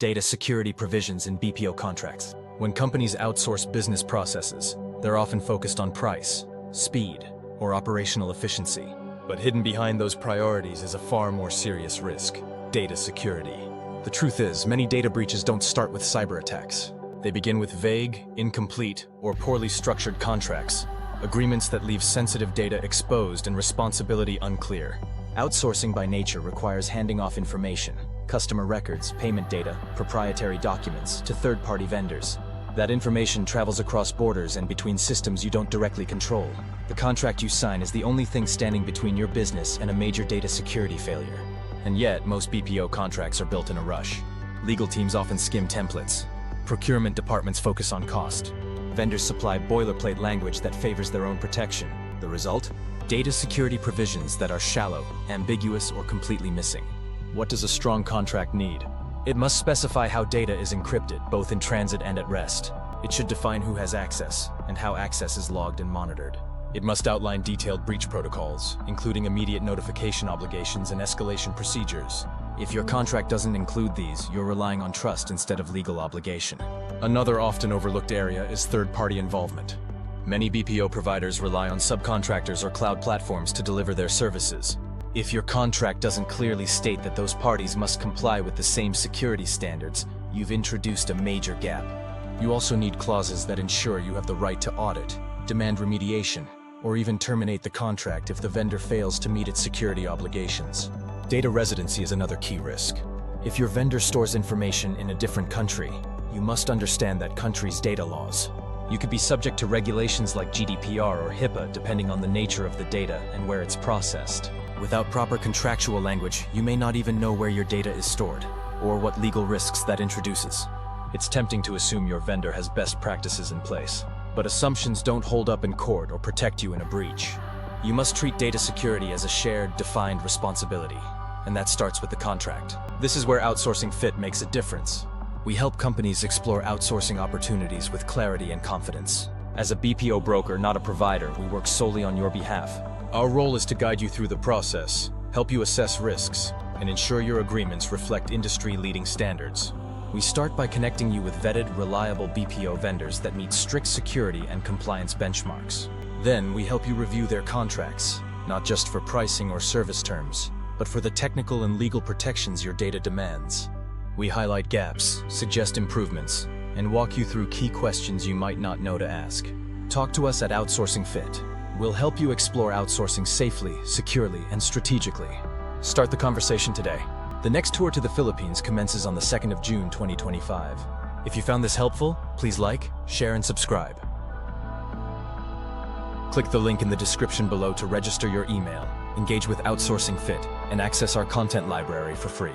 Data security provisions in BPO contracts. When companies outsource business processes, they're often focused on price, speed, or operational efficiency. But hidden behind those priorities is a far more serious risk: data security. The truth is, many data breaches don't start with cyber attacks. They begin with vague, incomplete, or poorly structured contracts, agreements that leave sensitive data exposed and responsibility unclear. Outsourcing by nature requires handing off information, customer records, payment data, proprietary documents, to third-party vendors. That information travels across borders and between systems you don't directly control. The contract you sign is the only thing standing between your business and a major data security failure. And yet, most BPO contracts are built in a rush. Legal teams often skim templates. Procurement departments focus on cost. Vendors supply boilerplate language that favors their own protection. The result? Data security provisions that are shallow, ambiguous, or completely missing. What does a strong contract need? It must specify how data is encrypted, both in transit and at rest. It should define who has access, and how access is logged and monitored. It must outline detailed breach protocols, including immediate notification obligations and escalation procedures. If your contract doesn't include these, you're relying on trust instead of legal obligation. Another often overlooked area is third-party involvement. Many BPO providers rely on subcontractors or cloud platforms to deliver their services. If your contract doesn't clearly state that those parties must comply with the same security standards, you've introduced a major gap. You also need clauses that ensure you have the right to audit, demand remediation, or even terminate the contract if the vendor fails to meet its security obligations. Data residency is another key risk. If your vendor stores information in a different country, you must understand that country's data laws. You could be subject to regulations like GDPR or HIPAA depending on the nature of the data and where it's processed. Without proper contractual language, you may not even know where your data is stored, or what legal risks that introduces. It's tempting to assume your vendor has best practices in place, but assumptions don't hold up in court or protect you in a breach. You must treat data security as a shared, defined responsibility, and that starts with the contract. This is where Outsourcing Fit makes a difference. We help companies explore outsourcing opportunities with clarity and confidence. As a BPO broker, not a provider, we work solely on your behalf. Our role is to guide you through the process, help you assess risks, and ensure your agreements reflect industry-leading standards. We start by connecting you with vetted, reliable BPO vendors that meet strict security and compliance benchmarks. Then we help you review their contracts, not just for pricing or service terms, but for the technical and legal protections your data demands. We highlight gaps, suggest improvements, and walk you through key questions you might not know to ask. Talk to us at Outsourcing Fit. We'll help you explore outsourcing safely, securely, and strategically. Start the conversation today. The next tour to the Philippines commences on the 2nd of June 2025. If you found this helpful, please like, share, and subscribe. Click the link in the description below to register your email, engage with Outsourcing Fit, and access our content library for free.